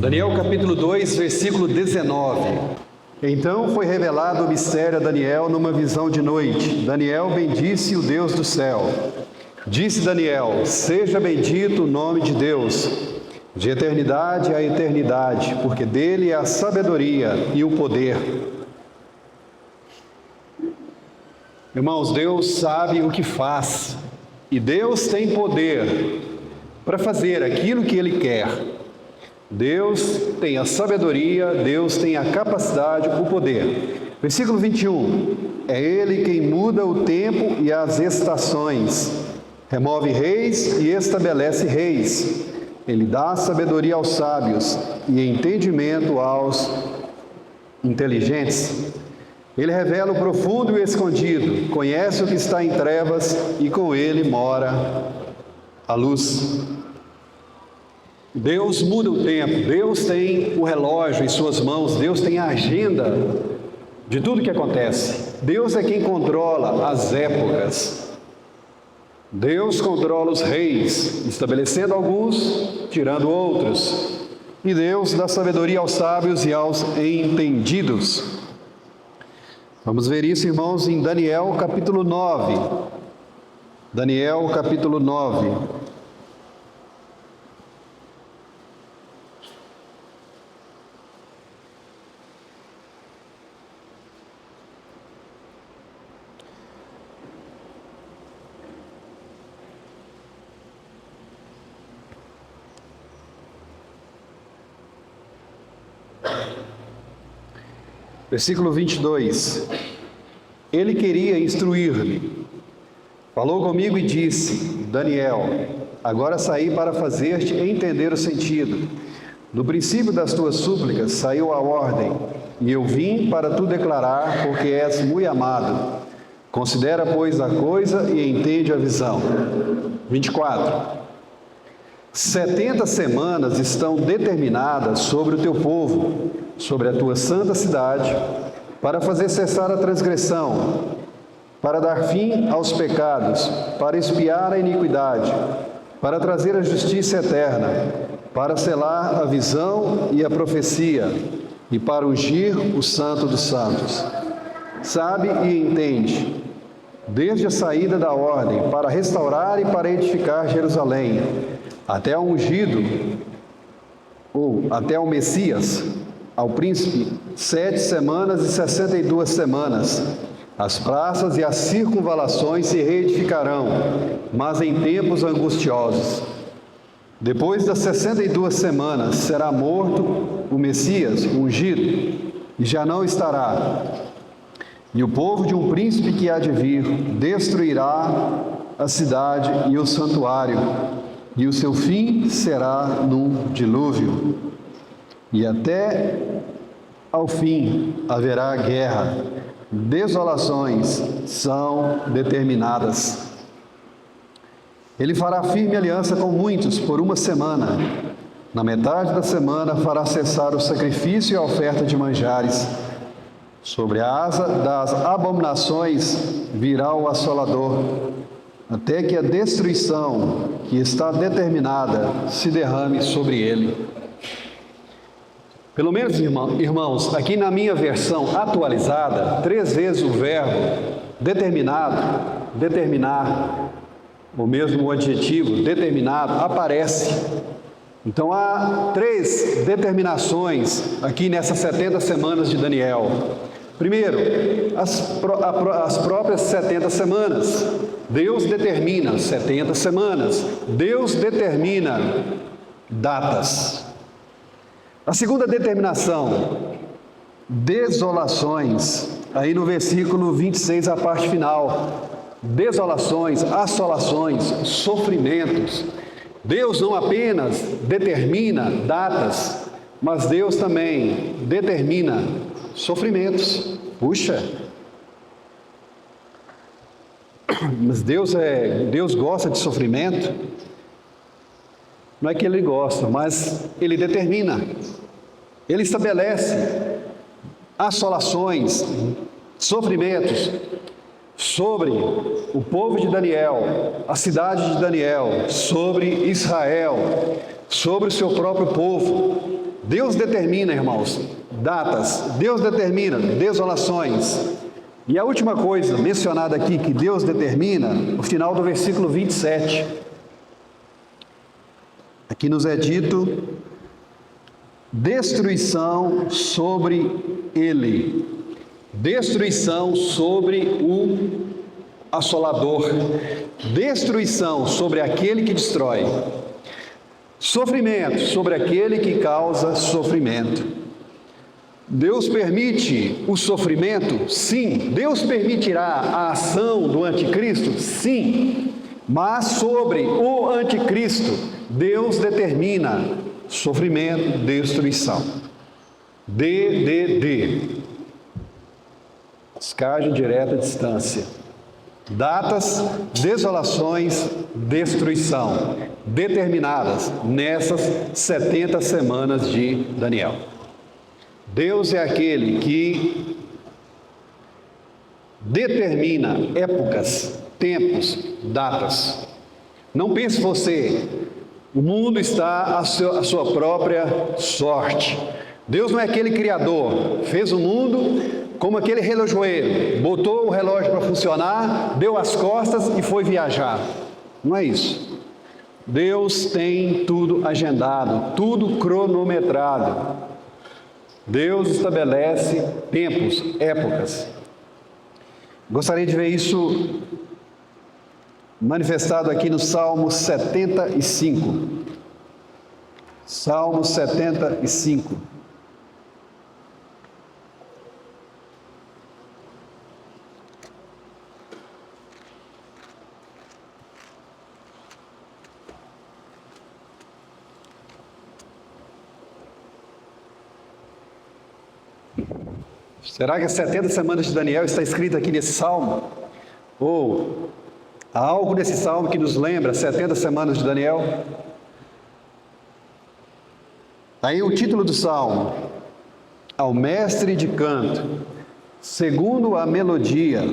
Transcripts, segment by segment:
Daniel capítulo 2, versículo 19. Então foi revelado o mistério a Daniel numa visão de noite. Daniel bendisse o Deus do céu. Disse Daniel: seja bendito o nome de Deus, de eternidade a eternidade, porque dele é a sabedoria e o poder. Irmãos, Deus sabe o que faz, e Deus tem poder para fazer aquilo que Ele quer. Deus tem a sabedoria, Deus tem a capacidade, o poder. Versículo 21. É Ele quem muda o tempo e as estações, remove reis e estabelece reis. Ele dá sabedoria aos sábios e entendimento aos inteligentes. Ele revela o profundo e o escondido, conhece o que está em trevas e com Ele mora a luz. Deus muda o tempo, Deus tem o relógio em suas mãos, Deus tem a agenda de tudo que acontece. Deus é quem controla as épocas. Deus controla os reis, estabelecendo alguns, tirando outros. E Deus dá sabedoria aos sábios e aos entendidos. Vamos ver isso, irmãos, em Daniel capítulo 9. Daniel capítulo 9. Versículo 22. Ele queria instruir-me. Falou comigo e disse: Daniel, agora saí para fazer-te entender o sentido. No princípio das tuas súplicas saiu a ordem, e eu vim para tu declarar, porque és muito amado. Considera, pois, a coisa e entende a visão. 24. 70 semanas estão determinadas sobre o teu povo, sobre a tua santa cidade, para fazer cessar a transgressão, para dar fim aos pecados, para expiar a iniquidade, para trazer a justiça eterna, para selar a visão e a profecia, e para ungir o santo dos santos. Sabe e entende, desde a saída da ordem, para restaurar e para edificar Jerusalém, até ao ungido, ou até ao Messias, ao príncipe, 7 semanas e 62 semanas. As praças e as circunvalações se reedificarão, mas em tempos angustiosos. Depois das 62 semanas será morto o Messias, o ungido, e já não estará. E o povo de um príncipe que há de vir destruirá a cidade e o santuário, e o seu fim será num dilúvio. E até ao fim haverá guerra, desolações são determinadas. Ele fará firme aliança com muitos por uma semana. Na metade da semana fará cessar o sacrifício e a oferta de manjares. Sobre a asa das abominações virá o assolador, até que a destruição que está determinada se derrame sobre ele. Pelo menos, irmãos, aqui na minha versão atualizada, 3 vezes o verbo determinado, determinar, ou mesmo o adjetivo determinado, aparece. Então há 3 determinações aqui nessas 70 semanas de Daniel. Primeiro, as próprias 70 semanas. Deus determina 70 semanas. Deus determina datas. A segunda determinação, desolações, aí no versículo 26, a parte final. Desolações, assolações, sofrimentos. Deus não apenas determina datas, mas Deus também determina sofrimentos. Puxa! Mas Deus gosta de sofrimento? Não é que Ele gosta, mas Ele determina. Ele estabelece assolações, sofrimentos sobre o povo de Daniel, a cidade de Daniel, sobre Israel, sobre o seu próprio povo. Deus determina, irmãos, datas, Deus determina desolações. E a última coisa mencionada aqui que Deus determina, no final do versículo 27. Aqui nos é dito: destruição sobre ele, destruição sobre o assolador, destruição sobre aquele que destrói, sofrimento sobre aquele que causa sofrimento. Deus permite o sofrimento? Sim. Deus permitirá a ação do anticristo? Sim. Mas sobre o anticristo, Deus determina sofrimento, destruição. Descarga direta à distância. Datas, desolações, destruição, determinadas nessas 70 semanas de Daniel. Deus é aquele que determina épocas, tempos, datas. Não pense você, o mundo está à sua própria sorte. Deus não é aquele criador, fez o mundo como aquele relojoeiro, botou o relógio para funcionar, deu as costas e foi viajar. Não é isso. Deus tem tudo agendado, tudo cronometrado. Deus estabelece tempos, épocas. Gostaria de ver isso manifestado aqui no Salmo 75. Salmo 75. Será que as 70 semanas de Daniel está escrito aqui nesse salmo? Ou há algo nesse salmo que nos lembra 70 semanas de Daniel? Aí o título do salmo: ao mestre de canto, segundo a melodia,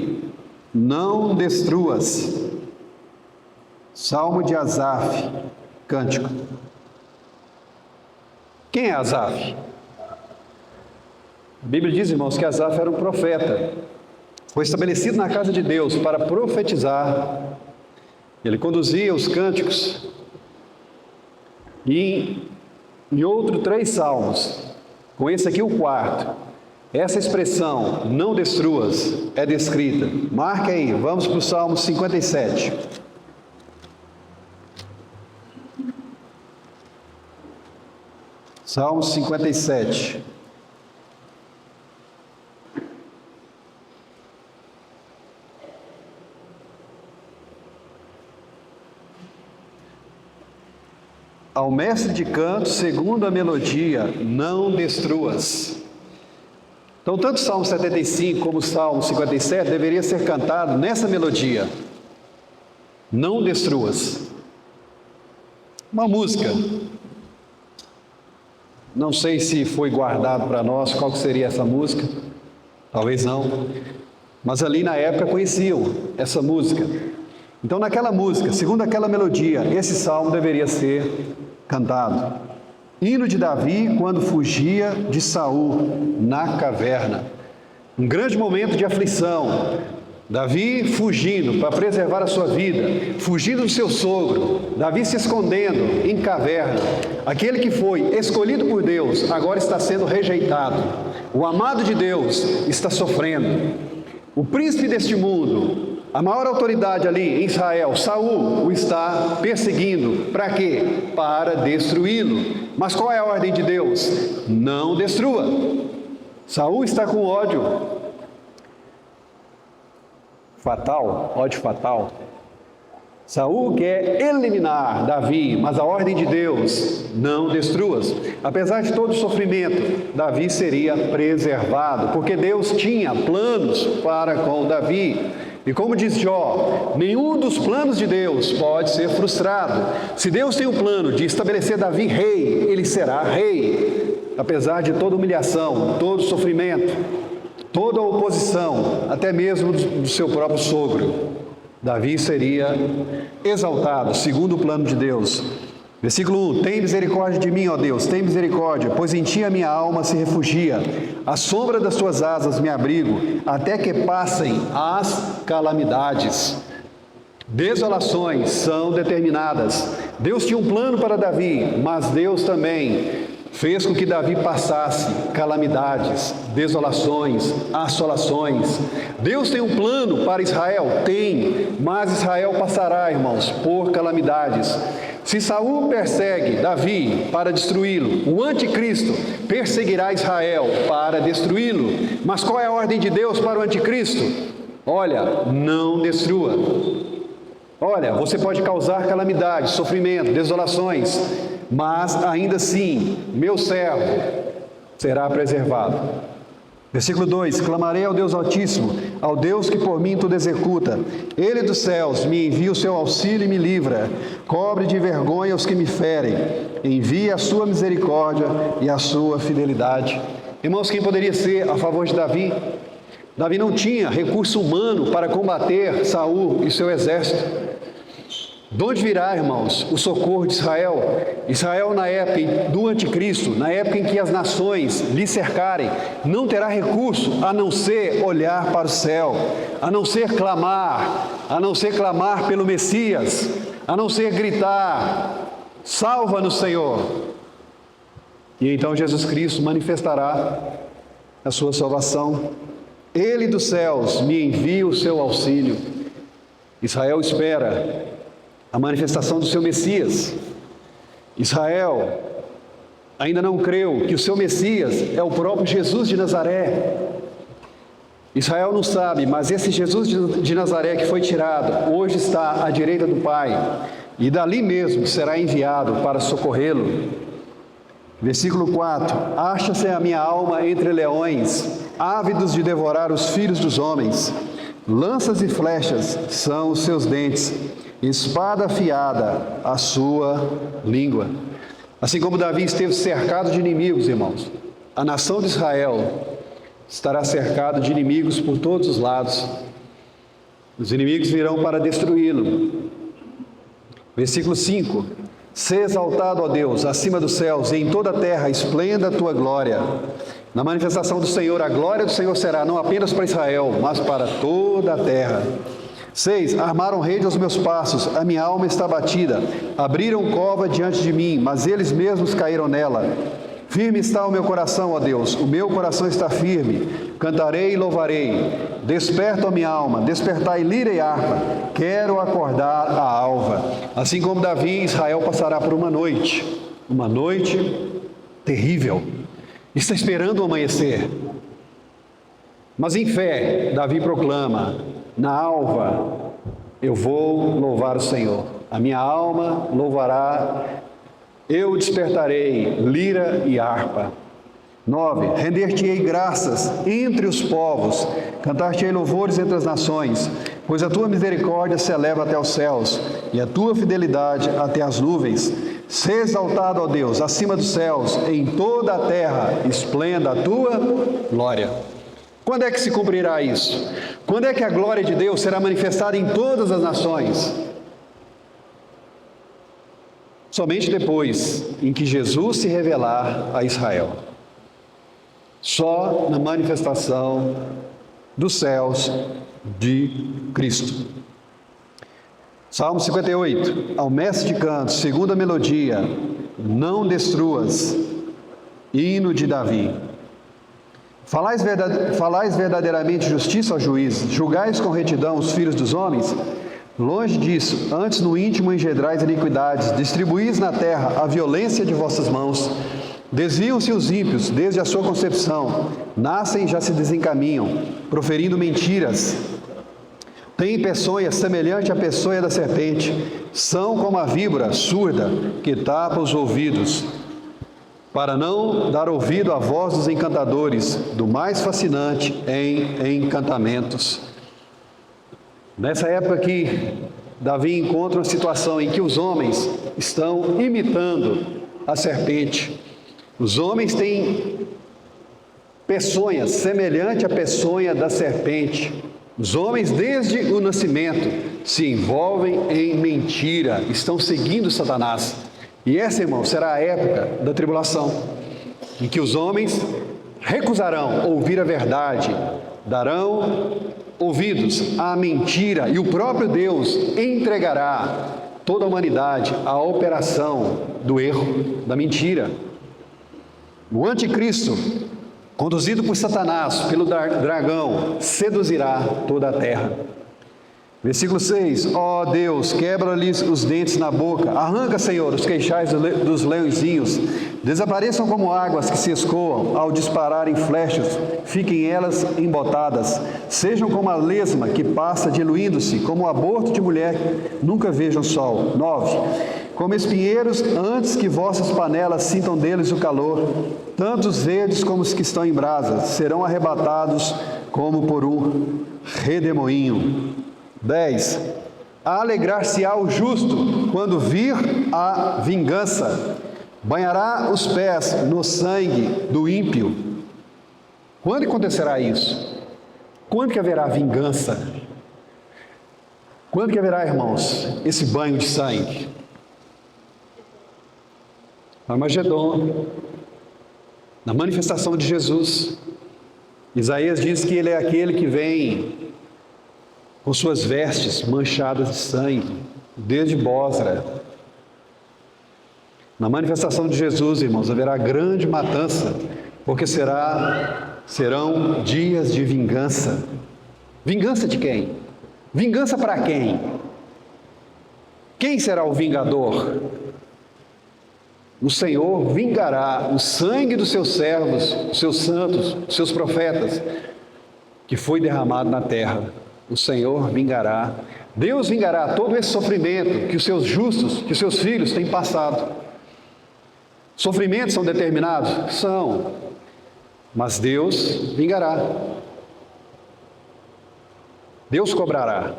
não destruas. Salmo de Asaf, cântico. Quem é Asaf? A Bíblia diz, irmãos, que Asaf era um profeta. Foi estabelecido na casa de Deus para profetizar. Ele conduzia os cânticos. E em outros 3 salmos, com esse aqui o 4, essa expressão, não destruas, é descrita. Marca aí, vamos para o Salmo 57. Salmo 57. Ao mestre de canto, segundo a melodia, não destruas. Então, tanto o Salmo 75 como o Salmo 57 deveria ser cantado nessa melodia. Não destruas. Uma música. Não sei se foi guardado para nós qual que seria essa música. Talvez não. Mas ali na época conheciam essa música. Então, naquela música, segundo aquela melodia, esse salmo deveria ser cantado. Hino de Davi quando fugia de Saul na caverna. Um grande momento de aflição. Davi fugindo para preservar a sua vida, fugindo do seu sogro. Davi se escondendo em caverna. Aquele que foi escolhido por Deus agora está sendo rejeitado. O amado de Deus está sofrendo. O príncipe deste mundo, a maior autoridade ali em Israel, Saul, o está perseguindo. Para quê? Para destruí-lo. Mas qual é a ordem de Deus? Não destrua. Saul está com ódio fatal, ódio fatal. Saul quer eliminar Davi, mas a ordem de Deus, não destruas. Apesar de todo o sofrimento, Davi seria preservado, porque Deus tinha planos para com Davi. E como diz Jó, nenhum dos planos de Deus pode ser frustrado. Se Deus tem o plano de estabelecer Davi rei, ele será rei. Apesar de toda humilhação, todo sofrimento, toda oposição, até mesmo do seu próprio sogro, Davi seria exaltado, segundo o plano de Deus. Versículo 1: tem misericórdia de mim, ó Deus, tem misericórdia, pois em ti a minha alma se refugia. À sombra das tuas asas me abrigo, até que passem as calamidades. Desolações são determinadas. Deus tinha um plano para Davi, mas Deus também fez com que Davi passasse calamidades, desolações, assolações. Deus tem um plano para Israel? Tem, mas Israel passará, irmãos, por calamidades. Se Saul persegue Davi para destruí-lo, o anticristo perseguirá Israel para destruí-lo. Mas qual é a ordem de Deus para o anticristo? Olha, não destrua. Olha, você pode causar calamidade, sofrimento, desolações, mas ainda assim, meu servo será preservado. Versículo 2: clamarei ao Deus Altíssimo, ao Deus que por mim tudo executa. Ele dos céus me envia o seu auxílio e me livra. Cobre de vergonha os que me ferem. Envia a sua misericórdia e a sua fidelidade. Irmãos, quem poderia ser a favor de Davi? Davi não tinha recurso humano para combater Saul e seu exército. De onde virá, irmãos, o socorro de Israel? Israel, na época do anticristo, na época em que as nações lhe cercarem, não terá recurso a não ser olhar para o céu, a não ser clamar pelo Messias, a não ser gritar: salva-nos, Senhor. E então Jesus Cristo manifestará a sua salvação. Ele dos céus me envia o seu auxílio. Israel espera a manifestação do seu Messias. Israel ainda não creu que o seu Messias é o próprio Jesus de Nazaré. Israel não sabe, mas esse Jesus de Nazaré que foi tirado, hoje está à direita do Pai, e dali mesmo será enviado para socorrê-lo. Versículo 4: acha-se a minha alma entre leões, ávidos de devorar os filhos dos homens. Lanças e flechas são os seus dentes, espada afiada a sua língua. Assim como Davi esteve cercado de inimigos, irmãos, a nação de Israel estará cercada de inimigos por todos os lados. Os inimigos virão para destruí-lo. Versículo 5: sê exaltado, ó Deus, acima dos céus, e em toda a terra esplenda a tua glória. Na manifestação do Senhor, a glória do Senhor será não apenas para Israel, mas para toda a terra. 6: armaram rede aos meus passos, a minha alma está batida. Abriram cova diante de mim, mas eles mesmos caíram nela. Firme está o meu coração, ó Deus, o meu coração está firme. Cantarei e louvarei. Desperta a minha alma, despertai lira e harpa. Quero acordar a alva. Assim como Davi, Israel passará por uma noite terrível. Está esperando o amanhecer. Mas em fé, Davi proclama: na alva eu vou louvar o Senhor. A minha alma louvará, eu despertarei lira e harpa. 9: render-te-ei graças entre os povos, cantar-te-ei louvores entre as nações, pois a tua misericórdia se eleva até os céus, e a tua fidelidade até as nuvens. Sê exaltado, ó Deus, acima dos céus, em toda a terra esplenda a tua glória. Quando é que se cumprirá isso? Quando é que a glória de Deus será manifestada em todas as nações? Somente depois em que Jesus se revelar a Israel. Só na manifestação dos céus de Cristo. Salmo 58. Ao mestre de cantos, segunda melodia, não destruas, hino de Davi. Falais verdadeiramente justiça ao juiz, julgais com retidão os filhos dos homens? Longe disso, antes no íntimo engendrais iniquidades, distribuís na terra a violência de vossas mãos. Desviam-se os ímpios desde a sua concepção, nascem e já se desencaminham, proferindo mentiras. Têm peçonha semelhante à peçonha da serpente, são como a víbora surda que tapa os ouvidos, para não dar ouvido à voz dos encantadores, do mais fascinante em encantamentos. Nessa época que Davi encontra uma situação em que os homens estão imitando a serpente. Os homens têm peçonha semelhante à peçonha da serpente. Os homens, desde o nascimento, se envolvem em mentira, estão seguindo Satanás. E essa, irmão, será a época da tribulação, em que os homens recusarão ouvir a verdade, darão ouvidos à mentira, e o próprio Deus entregará toda a humanidade à operação do erro, da mentira. O anticristo, conduzido por Satanás, pelo dragão, seduzirá toda a terra. Versículo 6, ó Deus, quebra-lhes os dentes na boca, arranca, Senhor, os queixais dos leõezinhos, desapareçam como águas que se escoam ao dispararem flechas, fiquem elas embotadas, sejam como a lesma que passa diluindo-se, como o aborto de mulher, nunca vejam sol. 9, como espinheiros, antes que vossas panelas sintam deles o calor, tanto os verdes como os que estão em brasas, serão arrebatados como por um redemoinho. 10. Alegrar-se-á o justo quando vir a vingança, banhará os pés no sangue do ímpio. Quando acontecerá isso? Quando que haverá vingança? Quando que haverá, irmãos, esse banho de sangue? Armagedon, na manifestação de Jesus. Isaías diz que ele é aquele que vem com suas vestes manchadas de sangue, desde Bosra. Na manifestação de Jesus, irmãos, haverá grande matança, porque serão dias de vingança. Vingança de quem? Vingança para quem? Quem será o vingador? O Senhor vingará o sangue dos seus servos, dos seus santos, dos seus profetas, que foi derramado na terra. O Senhor vingará, Deus vingará todo esse sofrimento que os seus justos, que os seus filhos têm passado. Sofrimentos são determinados? São, mas Deus vingará. Deus cobrará.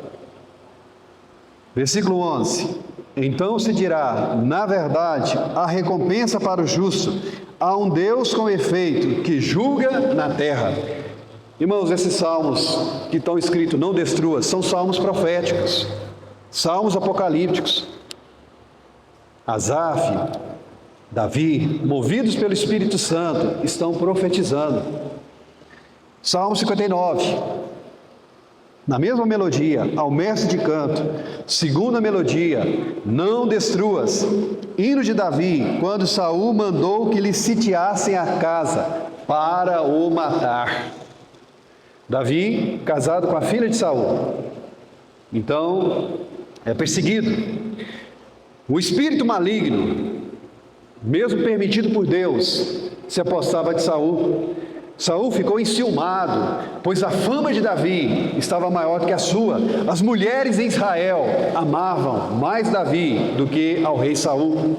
Versículo 11. Então se dirá, na verdade, a recompensa para o justo, há um Deus com efeito que julga na terra. Irmãos, esses salmos que estão escritos, não destrua, são salmos proféticos, salmos apocalípticos. Asaf, Davi, movidos pelo Espírito Santo, estão profetizando. Salmo 59, na mesma melodia, ao mestre de canto, segunda melodia, não destruas. Hino de Davi, quando Saul mandou que lhe sitiassem a casa para o matar. Davi, casado com a filha de Saul, então é perseguido. O espírito maligno, mesmo permitido por Deus, se apossava de Saul. Saul ficou enciumado, pois a fama de Davi estava maior do que a sua. As mulheres em Israel amavam mais Davi do que ao rei Saul.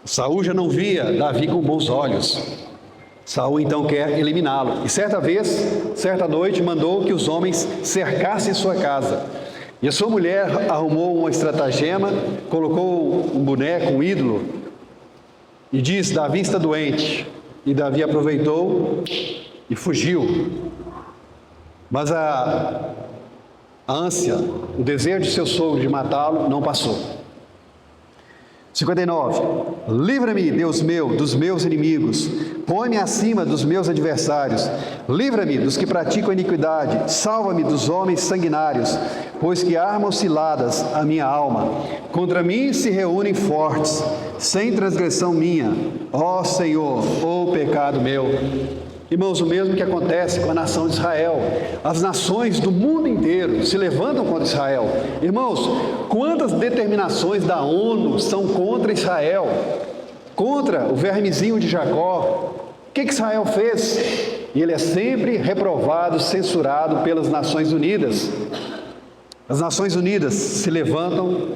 Saul já não via Davi com bons olhos. Saul então quer eliminá-lo. E certa noite, mandou que os homens cercassem sua casa. E a sua mulher arrumou uma estratagema, colocou um boneco, um ídolo, e diz, Davi está doente. E Davi aproveitou e fugiu. Mas a ânsia, o desejo de seu sogro de matá-lo não passou. 59. Livra-me, Deus meu, dos meus inimigos. Põe-me acima dos meus adversários. Livra-me dos que praticam iniquidade. Salva-me dos homens sanguinários, pois que armam ciladas a minha alma. Contra mim se reúnem fortes, sem transgressão minha. Ó Senhor, ó pecado meu. Irmãos, o mesmo que acontece com a nação de Israel. As nações do mundo inteiro se levantam contra Israel. Irmãos, quantas determinações da ONU são contra Israel? Contra o vermezinho de Jacó? O que Israel fez? E ele é sempre reprovado, censurado pelas Nações Unidas. As Nações Unidas se levantam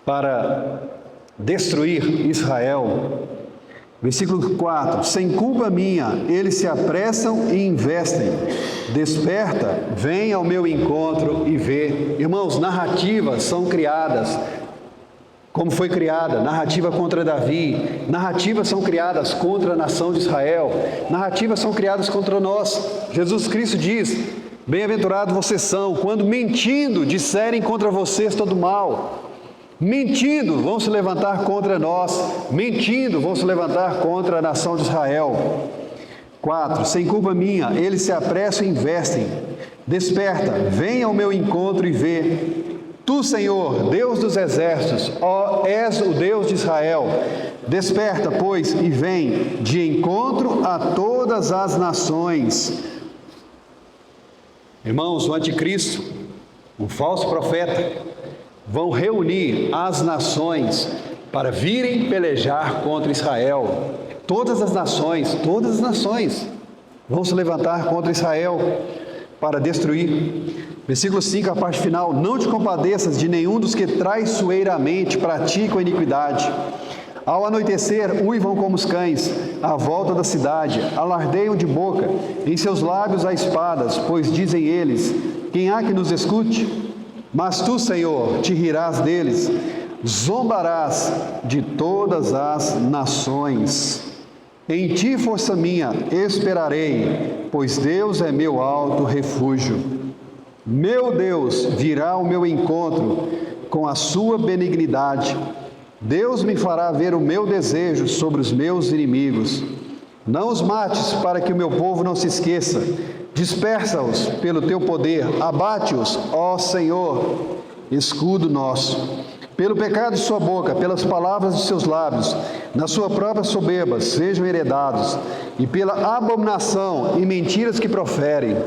para destruir Israel. Versículo 4, sem culpa minha, eles se apressam e investem. Desperta, vem ao meu encontro e vê. Irmãos, narrativas são criadas, como foi criada, narrativa contra Davi, narrativas são criadas contra a nação de Israel, narrativas são criadas contra nós. Jesus Cristo diz, bem-aventurados vocês são, quando mentindo disserem contra vocês todo mal. Mentindo, vão se levantar contra nós. Mentindo, vão se levantar contra a nação de Israel. 4. Sem culpa minha, eles se apressam e investem. Desperta, vem ao meu encontro e vê. Tu, Senhor, Deus dos exércitos, ó, és o Deus de Israel. Desperta, pois, e vem de encontro a todas as nações. Irmãos, o anticristo, o falso profeta, vão reunir as nações para virem pelejar contra Israel. Todas as nações vão se levantar contra Israel para destruir. Versículo 5, a parte final: não te compadeças de nenhum dos que traiçoeiramente praticam a iniquidade. Ao anoitecer, uivam como os cães, à volta da cidade, alardeiam de boca, em seus lábios há espadas, pois dizem eles: quem há que nos escute? Mas tu, Senhor, te rirás deles, zombarás de todas as nações. Em ti, força minha, esperarei, pois Deus é meu alto refúgio. Meu Deus virá ao meu encontro com a sua benignidade. Deus me fará ver o meu desejo sobre os meus inimigos. Não os mates, para que o meu povo não se esqueça. Dispersa-os pelo teu poder, abate-os, ó Senhor, escudo nosso. Pelo pecado de sua boca, pelas palavras de seus lábios, na sua própria soberba, sejam heredados, e pela abominação e mentiras que proferem.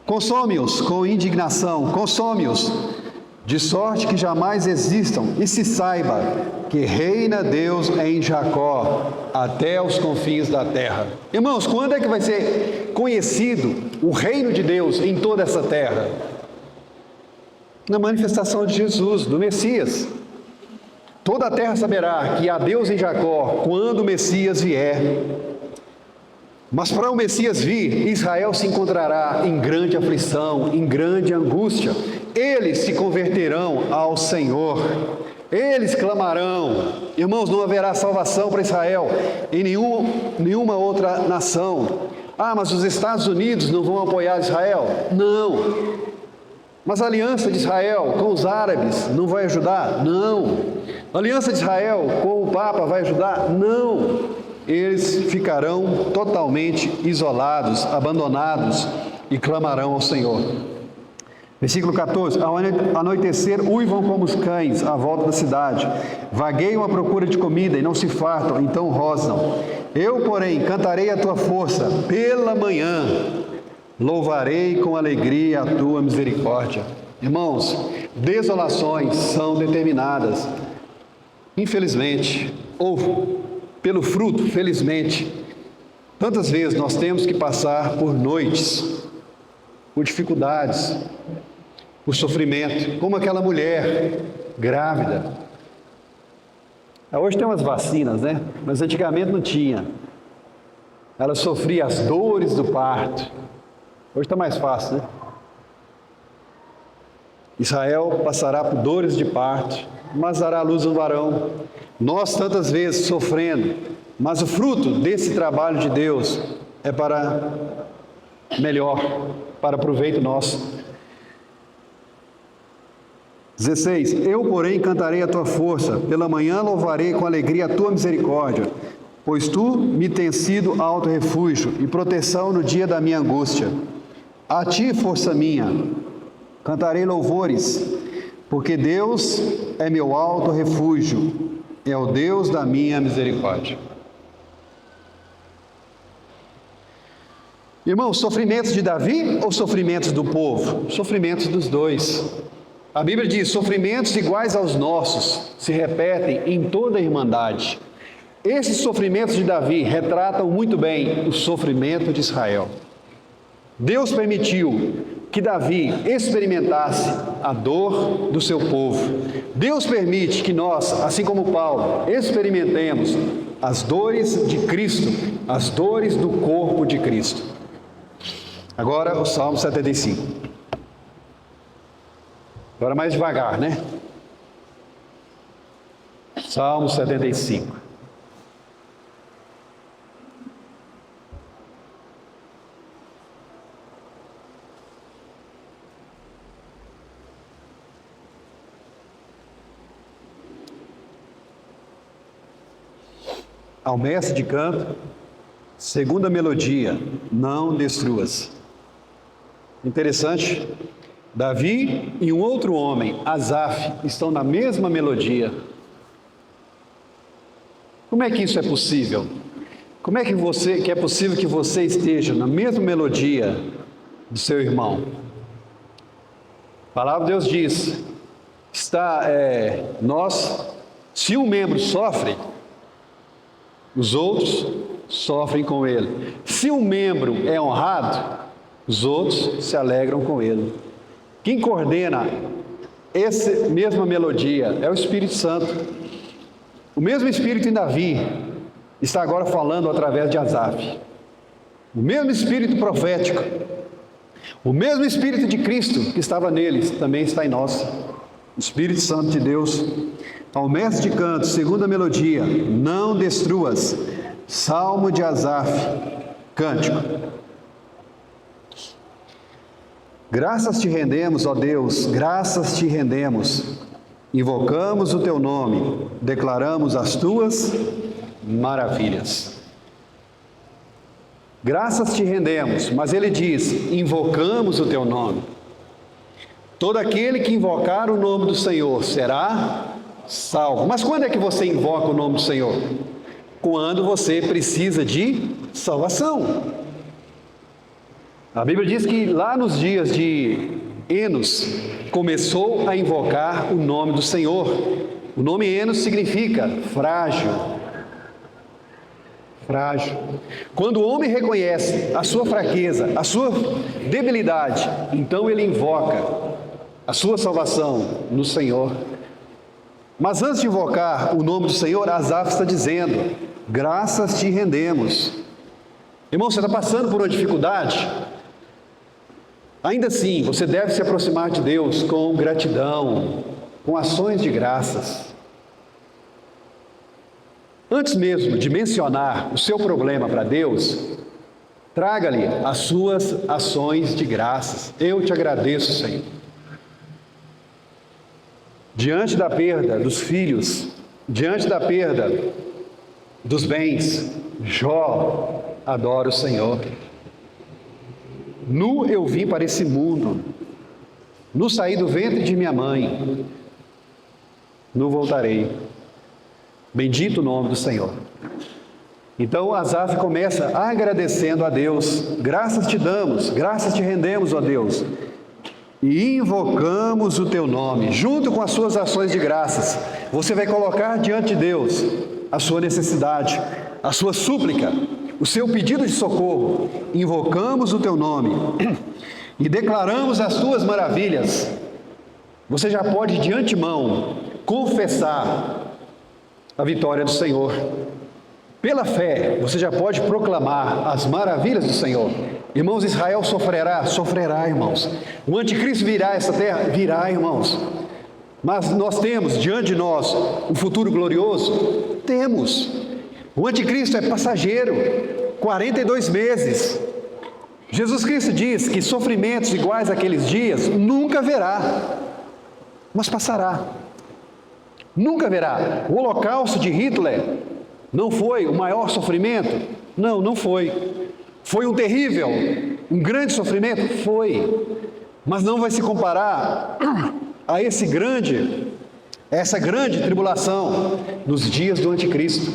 Consome-os com indignação, consome-os, de sorte que jamais existam, e se saiba que reina Deus em Jacó, até os confins da terra. Irmãos, quando é que vai ser conhecido o reino de Deus em toda essa terra? Na manifestação de Jesus, do Messias. Toda a terra saberá que há Deus em Jacó quando o Messias vier. Mas para o Messias vir, Israel se encontrará em grande aflição, em grande angústia. Eles se converterão ao Senhor. Eles clamarão. Irmãos, não haverá salvação para Israel em nenhuma outra nação. Ah, mas os Estados Unidos não vão apoiar Israel? Não. Mas a aliança de Israel com os árabes não vai ajudar? Não. A aliança de Israel com o Papa vai ajudar? Não. Eles ficarão totalmente isolados, abandonados e clamarão ao Senhor. Versículo 14: ao anoitecer, uivam como os cães à volta da cidade, vagueiam à procura de comida e não se fartam, então rosnam. Eu, porém, cantarei a tua força pela manhã. Louvarei com alegria a tua misericórdia. Irmãos, desolações são determinadas, infelizmente, ou pelo fruto, felizmente. Tantas vezes nós temos que passar por noites, por dificuldades, por sofrimento, como aquela mulher grávida. Hoje tem umas vacinas, né? Mas antigamente não tinha. Ela sofria as dores do parto. Hoje está mais fácil, né? Israel passará por dores de parto, mas dará à luz um varão. Nós tantas vezes sofrendo, mas o fruto desse trabalho de Deus é para melhor, para proveito nosso. 16: eu, porém, cantarei a tua força, pela manhã louvarei com alegria a tua misericórdia, pois tu me tens sido alto refúgio e proteção no dia da minha angústia. A ti, força minha, cantarei louvores, porque Deus é meu alto refúgio, é o Deus da minha misericórdia. Irmãos, sofrimentos de Davi ou sofrimentos do povo? Sofrimentos dos dois. A Bíblia diz: sofrimentos iguais aos nossos se repetem em toda a irmandade. Esses sofrimentos de Davi retratam muito bem o sofrimento de Israel. Deus permitiu que Davi experimentasse a dor do seu povo. Deus permite que nós, assim como Paulo, experimentemos as dores de Cristo, as dores do corpo de Cristo. Agora o Salmo 75. Agora mais devagar, né? Salmo 75. ao mestre de canto, segunda melodia, não destruas. Interessante, Davi e um outro homem, Asaf, estão na mesma melodia. Como é que isso é possível? Como é que é possível que você esteja na mesma melodia do seu irmão? A palavra de Deus diz, se um membro sofre, os outros sofrem com ele. Se um membro é honrado, os outros se alegram com ele. Quem coordena essa mesma melodia é o Espírito Santo. O mesmo Espírito em Davi está agora falando através de Asaf. O mesmo Espírito profético, o mesmo Espírito de Cristo que estava neles, também está em nós. O Espírito Santo de Deus. Ao mestre de canto, segunda melodia, não destruas. Salmo de Asaf, cântico. Graças te rendemos, ó Deus, graças te rendemos. Invocamos o teu nome, declaramos as tuas maravilhas. Graças te rendemos, mas ele diz, invocamos o teu nome. Todo aquele que invocar o nome do Senhor será salvo. Mas quando é que você invoca o nome do Senhor? Quando você precisa de salvação. A Bíblia diz que lá nos dias de Enos, começou a invocar o nome do Senhor. O nome Enos significa frágil. Frágil. Quando o homem reconhece a sua fraqueza, a sua debilidade, então ele invoca a sua salvação no Senhor. Mas antes de invocar o nome do Senhor, Asaf está dizendo, graças te rendemos. Irmão, você está passando por uma dificuldade? Ainda assim, você deve se aproximar de Deus com gratidão, com ações de graças. Antes mesmo de mencionar o seu problema para Deus, traga-lhe as suas ações de graças. Eu te agradeço, Senhor. Diante da perda dos filhos, diante da perda dos bens, Jó adora o Senhor. Nu eu vim para esse mundo, nu saí do ventre de minha mãe, nu voltarei. Bendito o nome do Senhor. Então Asaf começa agradecendo a Deus. Graças te damos, graças te rendemos, ó Deus. E invocamos o teu nome, junto com as suas ações de graças. Você vai colocar diante de Deus a sua necessidade, a sua súplica, o seu pedido de socorro. Invocamos o teu nome e declaramos as tuas maravilhas. Você já pode de antemão confessar a vitória do Senhor. Pela fé, você já pode proclamar as maravilhas do Senhor. Irmãos, Israel sofrerá, irmãos. O anticristo virá a essa terra? Virá, irmãos. Mas nós temos diante de nós um futuro glorioso? Temos. O anticristo é passageiro, 42 meses. Jesus Cristo diz que sofrimentos iguais àqueles dias nunca haverá, mas passará. Nunca haverá. O holocausto de Hitler não foi o maior sofrimento? Não, não foi. Foi um terrível, um grande sofrimento? Foi. Mas não vai se comparar a essa grande tribulação nos dias do anticristo.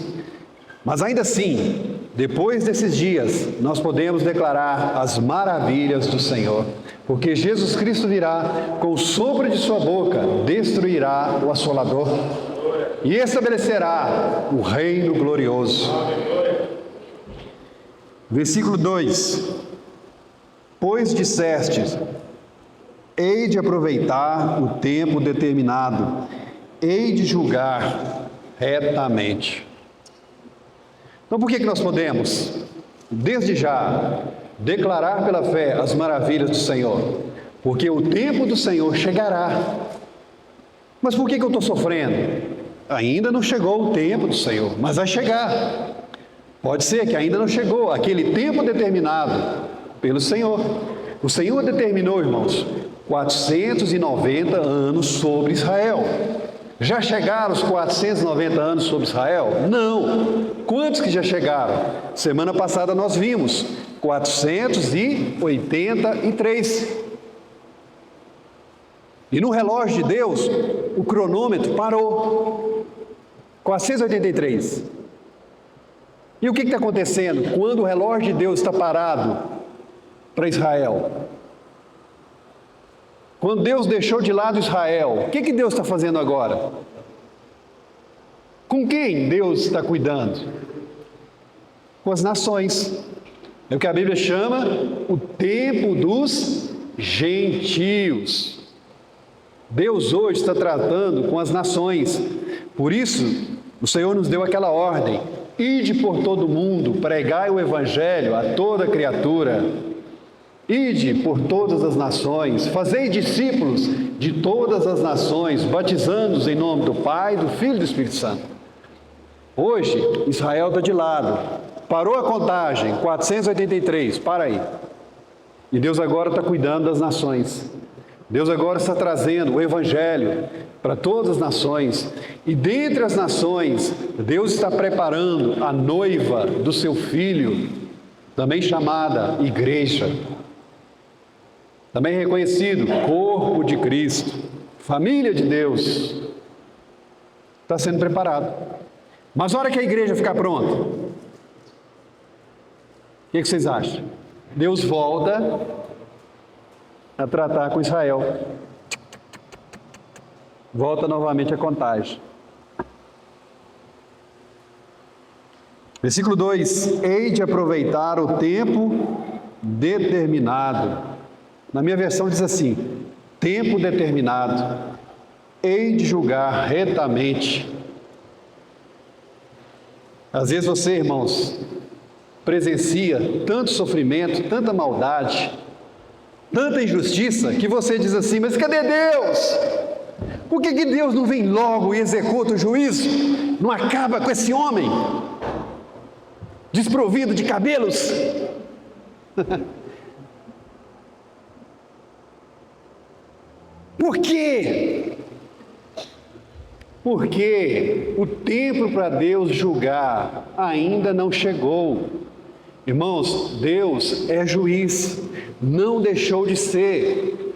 Mas ainda assim, depois desses dias, nós podemos declarar as maravilhas do Senhor, porque Jesus Cristo virá, com o sopro de sua boca, destruirá o assolador e estabelecerá o reino glorioso. Versículo 2: Pois dissestes, hei de aproveitar o tempo determinado, hei de julgar retamente. Então, por que nós podemos, desde já, declarar pela fé as maravilhas do Senhor? Porque o tempo do Senhor chegará. Mas por que eu estou sofrendo? Ainda não chegou o tempo do Senhor, mas vai chegar. Pode ser que ainda não chegou aquele tempo determinado pelo Senhor. O Senhor determinou, irmãos, 490 anos sobre Israel. Já chegaram os 490 anos sobre Israel? Não. Quantos que já chegaram? Semana passada nós vimos 483. E no relógio de Deus, o cronômetro parou. 483. E o que está acontecendo quando o relógio de Deus está parado para Israel? Quando Deus deixou de lado Israel, o que Deus está fazendo agora? Com quem Deus está cuidando? Com as nações. É o que a Bíblia chama o tempo dos gentios. Deus hoje está tratando com as nações. Por isso, o Senhor nos deu aquela ordem: ide por todo o mundo, pregai o Evangelho a toda criatura. Ide por todas as nações, fazei discípulos de todas as nações, batizando-os em nome do Pai, do Filho e do Espírito Santo. Hoje, Israel está de lado. Parou a contagem, 483, para aí. E Deus agora está cuidando das nações. Deus agora está trazendo o Evangelho para todas as nações. E dentre as nações, Deus está preparando a noiva do seu Filho, também chamada Igreja. Também reconhecido, corpo de Cristo, família de Deus, está sendo preparado. Mas a hora que a igreja ficar pronta, o que vocês acham? Deus volta a tratar com Israel. Volta novamente a contagem. Versículo 2: hei de aproveitar o tempo determinado. Na minha versão diz assim: tempo determinado, hei de julgar retamente. Às vezes você, irmãos, presencia tanto sofrimento, tanta maldade, tanta injustiça, que você diz assim: mas cadê Deus? Por que Deus não vem logo e executa o juízo? Não acaba com esse homem desprovido de cabelos? Por quê? Porque o tempo para Deus julgar ainda não chegou. Irmãos, Deus é juiz, não deixou de ser,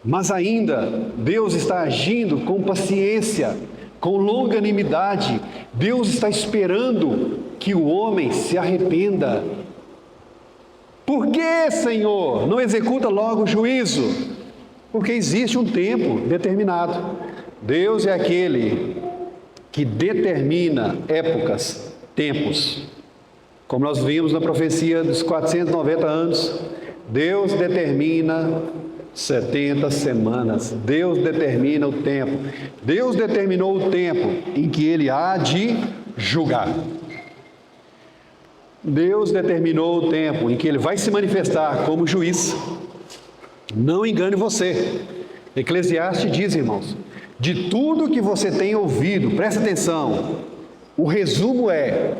mas ainda Deus está agindo com paciência, com longanimidade. Deus está esperando que o homem se arrependa. Por que, Senhor, não executa logo o juízo? Porque existe um tempo determinado. Deus é aquele que determina épocas, tempos. Como nós vimos na profecia dos 490 anos, Deus determina 70 semanas. Deus determina o tempo. Deus determinou o tempo em que Ele há de julgar. Deus determinou o tempo em que Ele vai se manifestar como juiz. Não engane você. Eclesiastes diz, irmãos, de tudo que você tem ouvido, presta atenção, o resumo é: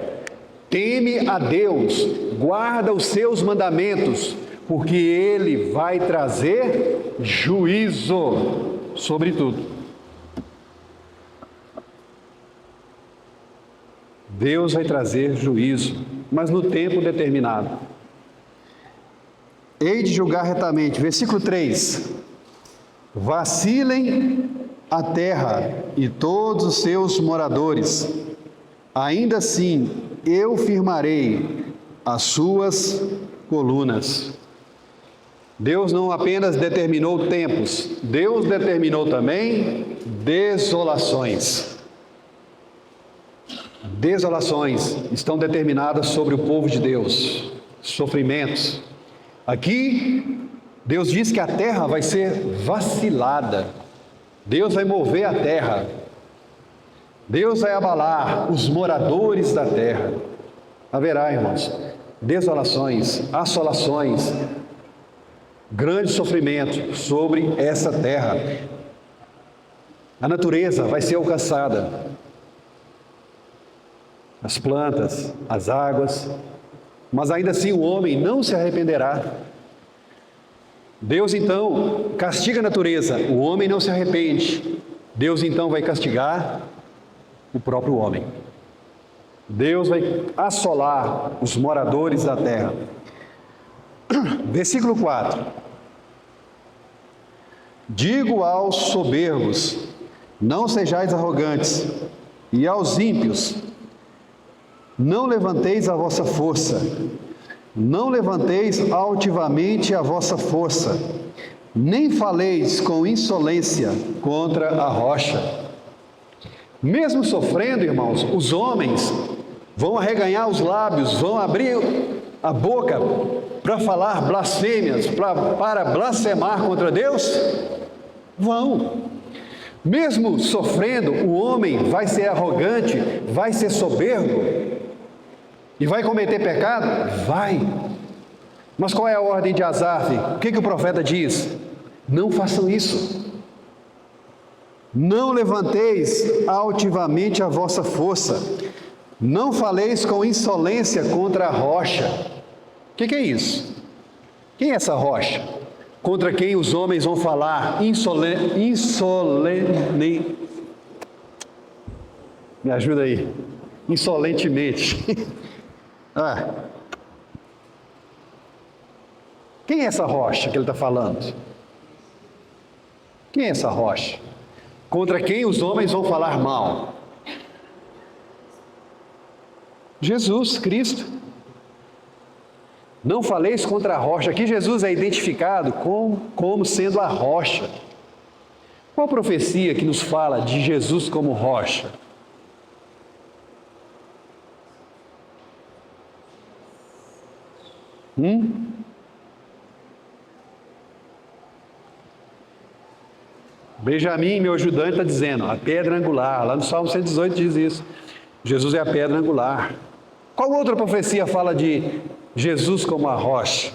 teme a Deus, guarda os seus mandamentos, porque Ele vai trazer juízo sobre tudo. Deus vai trazer juízo, mas no tempo determinado. Hei de julgar retamente. Versículo 3: vacilem a terra e todos os seus moradores, ainda assim eu firmarei as suas colunas. Deus não apenas determinou tempos, Deus determinou também desolações. Desolações estão determinadas sobre o povo de Deus, sofrimentos. Aqui, Deus diz que a terra vai ser vacilada. Deus vai mover a terra. Deus vai abalar os moradores da terra. Haverá, irmãos, desolações, assolações, grande sofrimento sobre essa terra. A natureza vai ser alcançada. As plantas, as águas, mas ainda assim o homem não se arrependerá. Deus então castiga a natureza, o homem não se arrepende. Deus então vai castigar o próprio homem. Deus vai assolar os moradores da terra. Versículo 4. Digo aos soberbos, não sejais arrogantes, e aos ímpios, não levanteis a vossa força, não levanteis altivamente a vossa força, nem faleis com insolência contra a rocha. Mesmo sofrendo, irmãos, os homens vão arreganhar os lábios, vão abrir a boca para falar blasfêmias, para blasfemar contra Deus? Vão. Mesmo sofrendo, o homem vai ser arrogante, vai ser soberbo e vai cometer pecado? Vai. Mas qual é a ordem de Asaf? O que o profeta diz? Não façam isso. Não levanteis altivamente a vossa força, não faleis com insolência contra a rocha. O que é isso? Quem é essa rocha? Contra quem os homens vão falar me ajuda aí, insolentemente. Quem é essa rocha que ele está falando? Quem é essa rocha? Contra quem os homens vão falar mal? Jesus Cristo. Não faleis contra a rocha. Aqui Jesus é identificado como sendo a rocha. Qual profecia que nos fala de Jesus como rocha? Benjamim, meu ajudante, está dizendo, a pedra angular. Lá no Salmo 118 diz isso. Jesus é a pedra angular. Qual outra profecia fala de Jesus como a rocha?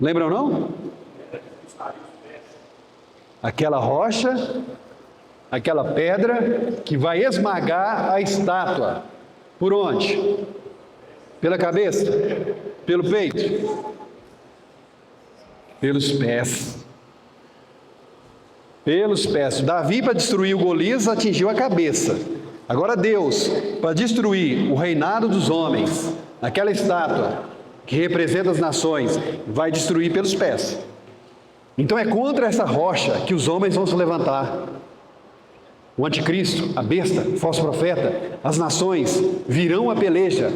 Lembram não? Aquela rocha, aquela pedra que vai esmagar a estátua. Por onde? Pela cabeça? Pelo peito? Pelos pés. Pelos pés. Davi, para destruir o Golias, atingiu a cabeça. Agora Deus, para destruir o reinado dos homens, aquela estátua que representa as nações, vai destruir pelos pés. Então é contra essa rocha que os homens vão se levantar. O anticristo, a besta, o falso profeta, as nações virão a peleja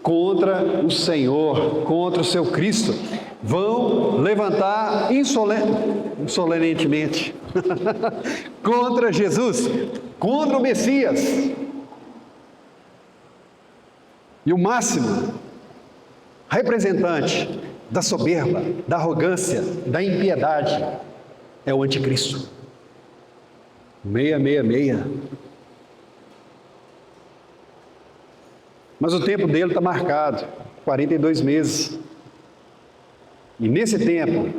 contra o Senhor, contra o seu Cristo. Vão levantar insolentemente contra Jesus, contra o Messias. E o máximo representante da soberba, da arrogância, da impiedade é o anticristo. 666. Mas o tempo dele está marcado, 42 meses. E nesse tempo,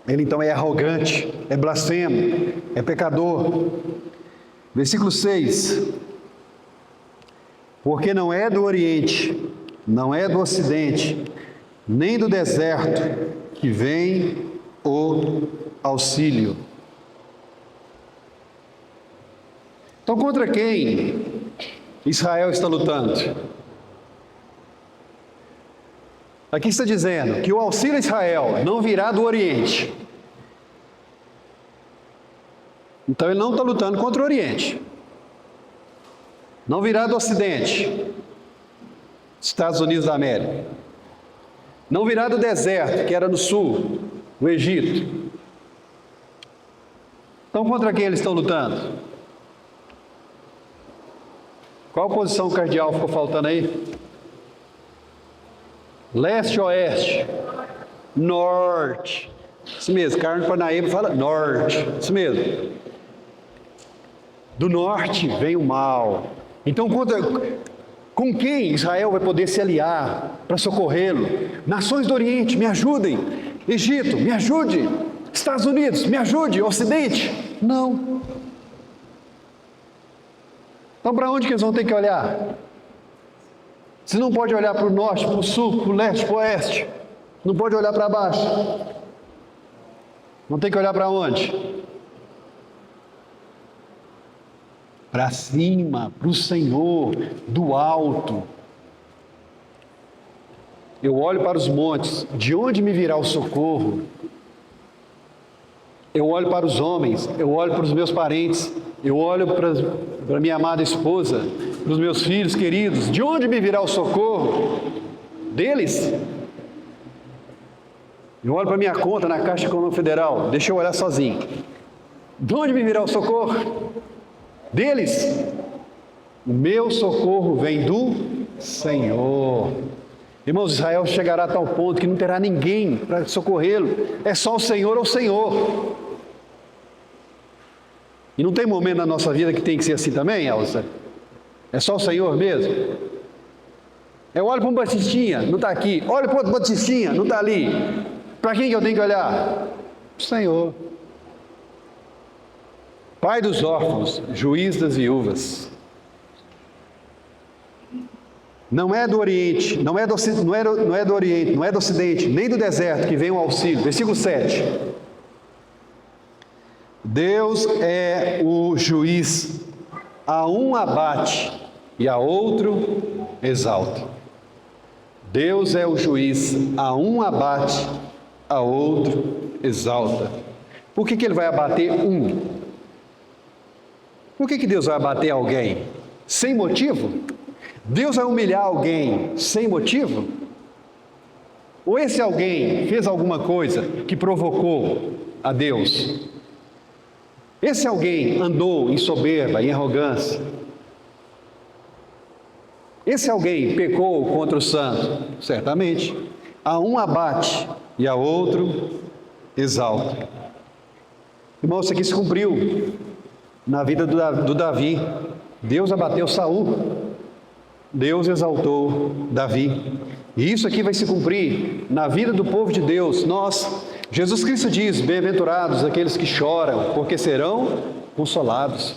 ele então é arrogante, é blasfemo, é pecador. Versículo 6. Porque não é do Oriente, não é do Ocidente, nem do deserto que vem o auxílio. Então, contra quem Israel está lutando? Aqui está dizendo que o auxílio a Israel não virá do Oriente. Então ele não está lutando contra o Oriente. Não virá do Ocidente, Estados Unidos da América. Não virá do deserto, que era no sul, o Egito. Então contra quem eles estão lutando? Qual posição cardeal ficou faltando aí? Leste, oeste, norte. Isso mesmo, Carlos Parnaíba fala norte. Isso mesmo. Do norte vem o mal. Então, com quem Israel vai poder se aliar para socorrê-lo? Nações do Oriente, me ajudem. Egito, me ajude. Estados Unidos, me ajude. Ocidente, não. Então, para onde que eles vão ter que olhar? Você não pode olhar para o norte, para o sul, para o leste, para o oeste. Não pode olhar para baixo. Não tem que olhar para onde? Para cima, para o Senhor, do alto. Eu olho para os montes, de onde me virá o socorro? Eu olho para os homens, eu olho para os meus parentes, eu olho para minha amada esposa, para os meus filhos queridos. De onde me virá o socorro? Deles. Eu olho para minha conta na Caixa Econômica Federal, deixa eu olhar sozinho. De onde me virá o socorro? Deles. O meu socorro vem do Senhor. Irmãos, Israel chegará a tal ponto que não terá ninguém para socorrê-lo. É só o Senhor ou o Senhor. E não tem momento na nossa vida que tem que ser assim também, Elsa? É só o Senhor mesmo? Eu olho para um batistinha, não está aqui. Olho para outro batistinha, não está ali. Para quem que eu tenho que olhar? O Senhor. Pai dos órfãos, juiz das viúvas. Não é do Oriente, não é do Oriente, não é do Ocidente, nem do deserto que vem o auxílio. Versículo 7. Deus é o juiz, a um abate e a outro exalta. Deus é o juiz, a um abate, a outro exalta. Por que ele vai abater um? Por que Deus vai abater alguém? Sem motivo? Deus vai humilhar alguém sem motivo? Ou esse alguém fez alguma coisa que provocou a Deus? Esse alguém andou em soberba, em arrogância? Esse alguém pecou contra o santo? Certamente. A um abate e a outro exalta. Irmão, isso aqui se cumpriu na vida do Davi. Deus abateu Saul. Deus exaltou Davi. E isso aqui vai se cumprir na vida do povo de Deus. Jesus Cristo diz: bem-aventurados aqueles que choram, porque serão consolados.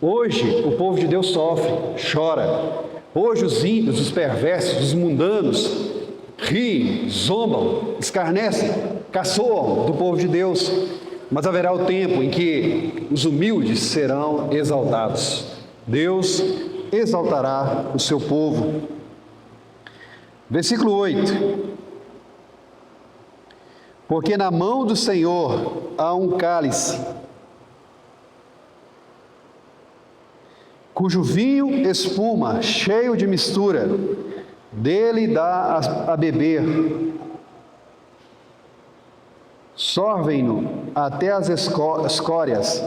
Hoje o povo de Deus sofre, chora. Hoje os ímpios, os perversos, os mundanos riem, zombam, escarnecem, caçoam do povo de Deus. Mas haverá o tempo em que os humildes serão exaltados. Deus exaltará o seu povo. Versículo 8. Porque na mão do Senhor há um cálice, cujo vinho espuma, cheio de mistura, dele dá a beber. Sorvem-no até as escórias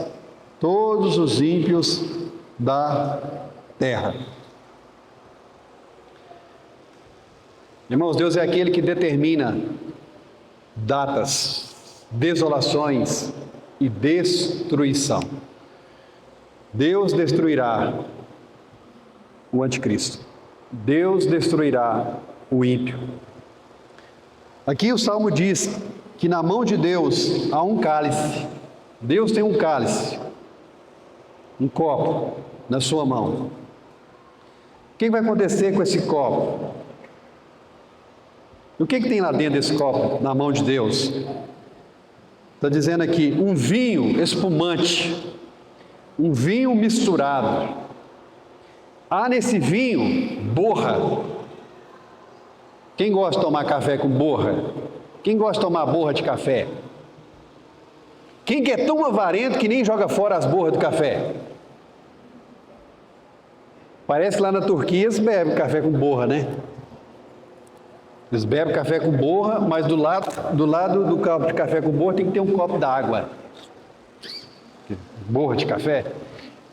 todos os ímpios da terra. Irmãos, Deus é aquele que determina datas, desolações e destruição. Deus destruirá o anticristo. Deus destruirá o ímpio. Aqui o Salmo diz que na mão de Deus há um cálice. Deus tem um cálice, um copo na sua mão. O que vai acontecer com esse copo? O que tem lá dentro desse copo, na mão de Deus? Está dizendo aqui, um vinho espumante, um vinho misturado. Há nesse vinho borra. Quem gosta de tomar café com borra? Quem gosta de tomar borra de café? Quem que é tão avarento que nem joga fora as borras do café? Parece que lá na Turquia eles bebem café com borra, né? Eles bebem café com borra, mas do lado do copo de café com borra tem que ter um copo d'água. Borra de café.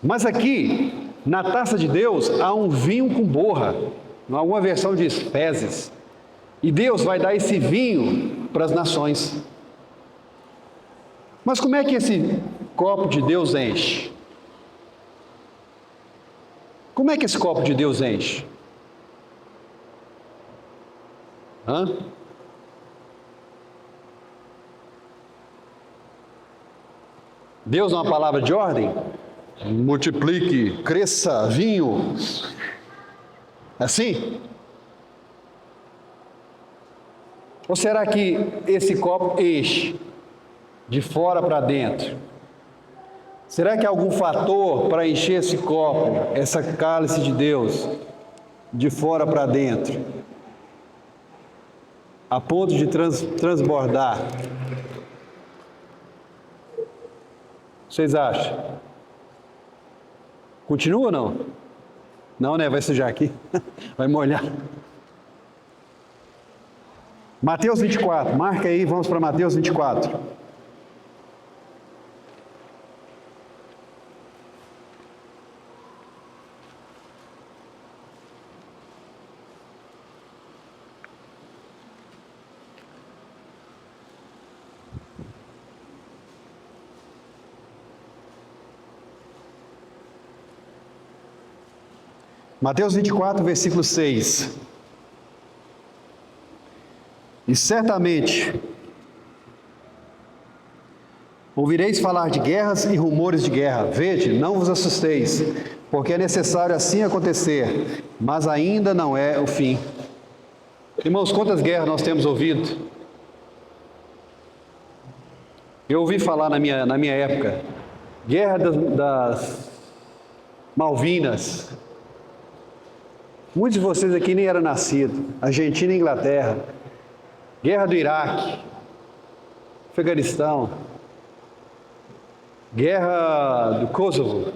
Mas aqui, na taça de Deus, há um vinho com borra. Alguma versão diz fezes. E Deus vai dar esse vinho para as nações. Mas como é que esse copo de Deus enche? Como é que esse copo de Deus enche? Deus é uma palavra de ordem? Multiplique, cresça, vinho. Assim? Ou será que esse copo enche de fora para dentro? Será que há algum fator para encher esse copo, essa cálice de Deus, de fora para dentro, a ponto de transbordar? Vocês acham? Continua ou não? Não, né? Vai sujar aqui. Vai molhar. Mateus 24. Marca aí, vamos para Mateus 24. Mateus 24, versículo 6. E certamente ouvireis falar de guerras e rumores de guerra. Vede, não vos assusteis, porque é necessário assim acontecer, mas ainda não é o fim. Irmãos, quantas guerras nós temos ouvido? Eu ouvi falar na minha época, guerra das Malvinas. Muitos de vocês aqui nem eram nascidos. Argentina e Inglaterra. Guerra do Iraque. Afeganistão. Guerra do Kosovo.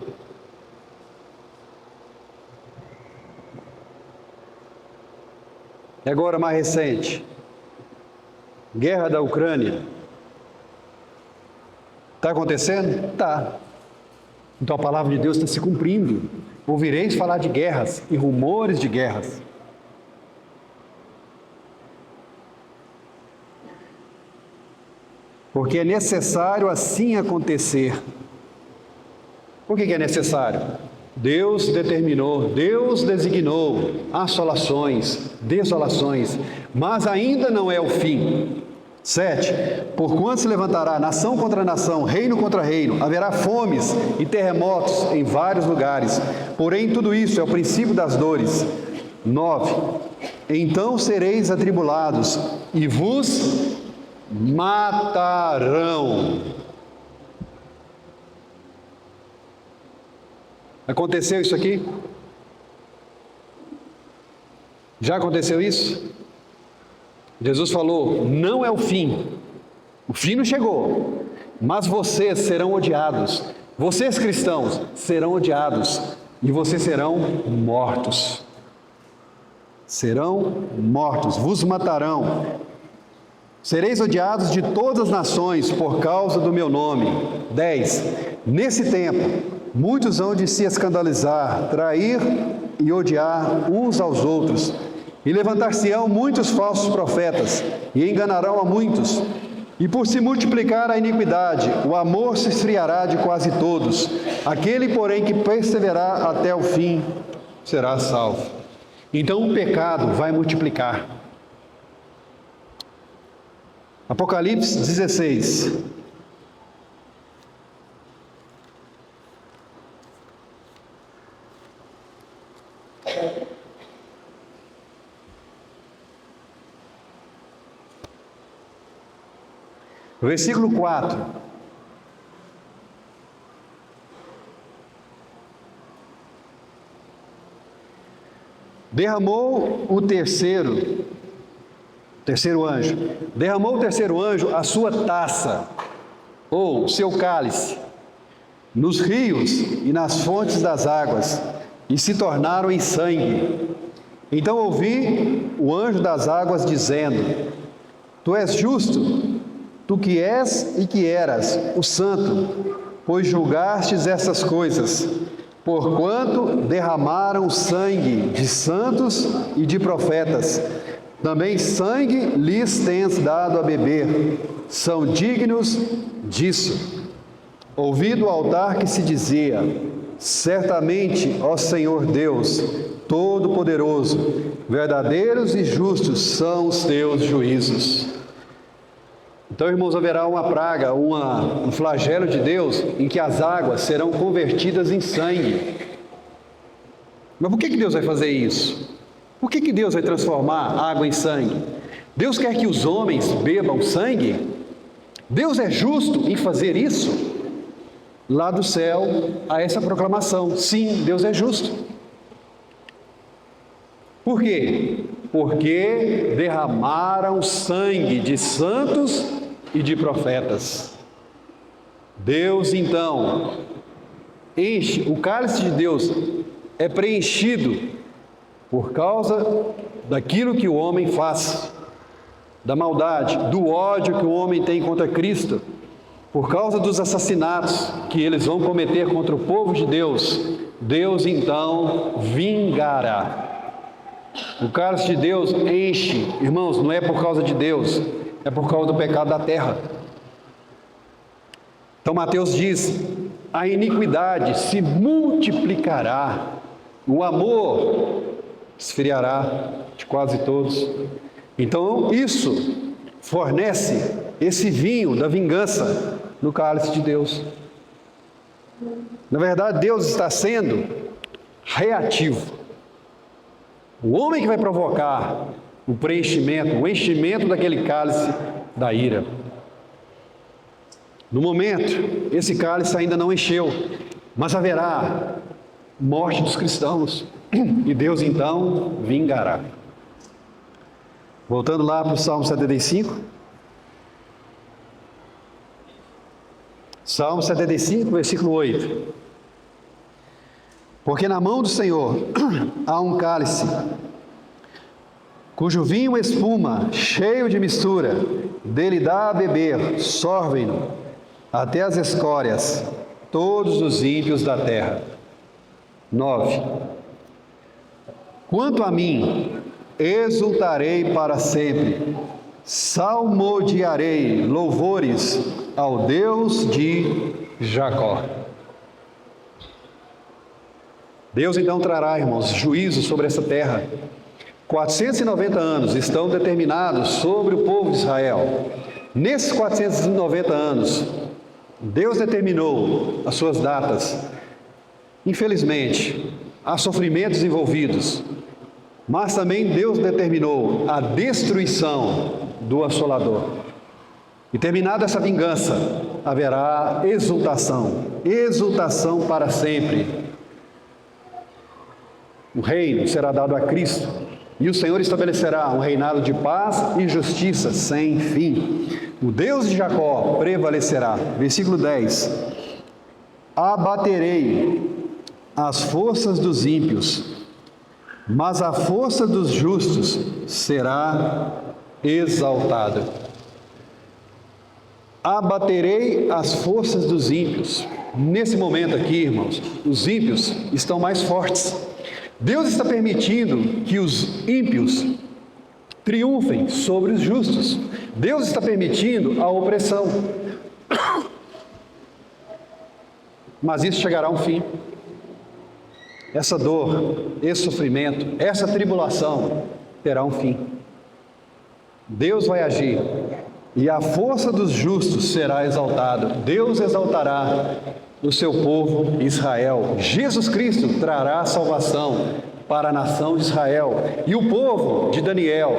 E agora mais recente. Guerra da Ucrânia. Está acontecendo? Está. Então a palavra de Deus está se cumprindo. Ouvireis falar de guerras e rumores de guerras. Porque é necessário assim acontecer. Por que é necessário? Deus determinou, Deus designou assolações, desolações, mas ainda não é o fim. 7. Porquanto se levantará nação contra nação, reino contra reino, haverá fomes e terremotos em vários lugares. Porém, tudo isso é o princípio das dores. 9. Então sereis atribulados e vos matarão. Aconteceu isso aqui? Já aconteceu isso? Jesus falou, não é o fim não chegou, mas vocês serão odiados, vocês cristãos serão odiados, e vocês serão mortos, vos matarão, sereis odiados de todas as nações por causa do meu nome. 10. Nesse tempo, muitos hão de se escandalizar, trair e odiar uns aos outros, e levantar-se-ão muitos falsos profetas, e enganarão a muitos. E por se multiplicar a iniquidade, o amor se esfriará de quase todos. Aquele, porém, que perseverar até o fim, será salvo. Então o pecado vai multiplicar. Apocalipse 16. Versículo 4. Derramou o terceiro anjo, derramou o terceiro anjo a sua taça, ou seu cálice, nos rios e nas fontes das águas, e se tornaram em sangue. Então ouvi o anjo das águas dizendo: Tu és justo, tu que és e que eras o santo, pois julgastes estas coisas, porquanto derramaram sangue de santos e de profetas, também sangue lhes tens dado a beber, são dignos disso. Ouvi do altar que se dizia: certamente, ó Senhor Deus, Todo-Poderoso, verdadeiros e justos são os teus juízos. Então, irmãos, haverá uma praga, um flagelo de Deus, em que as águas serão convertidas em sangue. Mas por que Deus vai fazer isso? Por que Deus vai transformar água em sangue? Deus quer que os homens bebam sangue? Deus é justo em fazer isso? Lá do céu há essa proclamação: sim, Deus é justo. Por quê? Porque derramaram sangue de santos e de profetas. Deus então enche, o cálice de Deus é preenchido por causa daquilo que o homem faz, da maldade, do ódio que o homem tem contra Cristo, por causa dos assassinatos que eles vão cometer contra o povo de Deus. Deus então vingará. O cálice de Deus enche, irmãos, não é por causa de Deus, é por causa do pecado da terra. Então Mateus diz: a iniquidade se multiplicará, o amor esfriará de quase todos. Então isso fornece esse vinho da vingança no cálice de Deus. Na verdade, Deus está sendo reativo. O homem que vai provocar o preenchimento, o enchimento daquele cálice da ira. No momento, esse cálice ainda não encheu, mas haverá morte dos cristãos, e Deus então vingará. Voltando lá para o Salmo 75. Salmo 75, versículo 8. Porque na mão do Senhor há um cálice, cujo vinho espuma, cheio de mistura, dele dá a beber, sorvem-no, até as escórias, todos os ímpios da terra. 9. Quanto a mim, exultarei para sempre, salmodiarei louvores ao Deus de Jacó. Deus então trará, irmãos, juízo sobre essa terra. 490 anos estão determinados sobre o povo de Israel. Nesses 490 anos, Deus determinou as suas datas. Infelizmente, há sofrimentos envolvidos, mas também Deus determinou a destruição do assolador. E terminada essa vingança, haverá exultação, exultação para sempre. O reino será dado a Cristo, e o Senhor estabelecerá um reinado de paz e justiça sem fim. O Deus de Jacó prevalecerá. Versículo 10. Abaterei as forças dos ímpios, mas a força dos justos será exaltada. Abaterei as forças dos ímpios. Nesse momento aqui, irmãos, os ímpios estão mais fortes. Deus está permitindo que os ímpios triunfem sobre os justos. Deus está permitindo a opressão. Mas isso chegará a um fim. Essa dor, esse sofrimento, essa tribulação terá um fim. Deus vai agir e a força dos justos será exaltada. Deus exaltará o seu povo Israel. Jesus Cristo trará salvação para a nação de Israel. E o povo de Daniel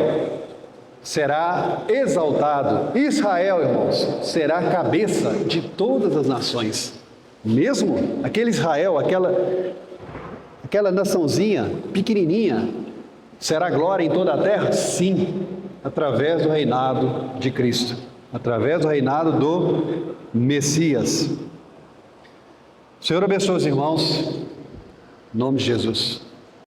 será exaltado. Israel, irmãos, será a cabeça de todas as nações. Mesmo aquele Israel, aquela naçãozinha pequenininha, será glória em toda a terra? Sim, através do reinado de Cristo, através do reinado do Messias. O Senhor abençoe os irmãos, em nome de Jesus.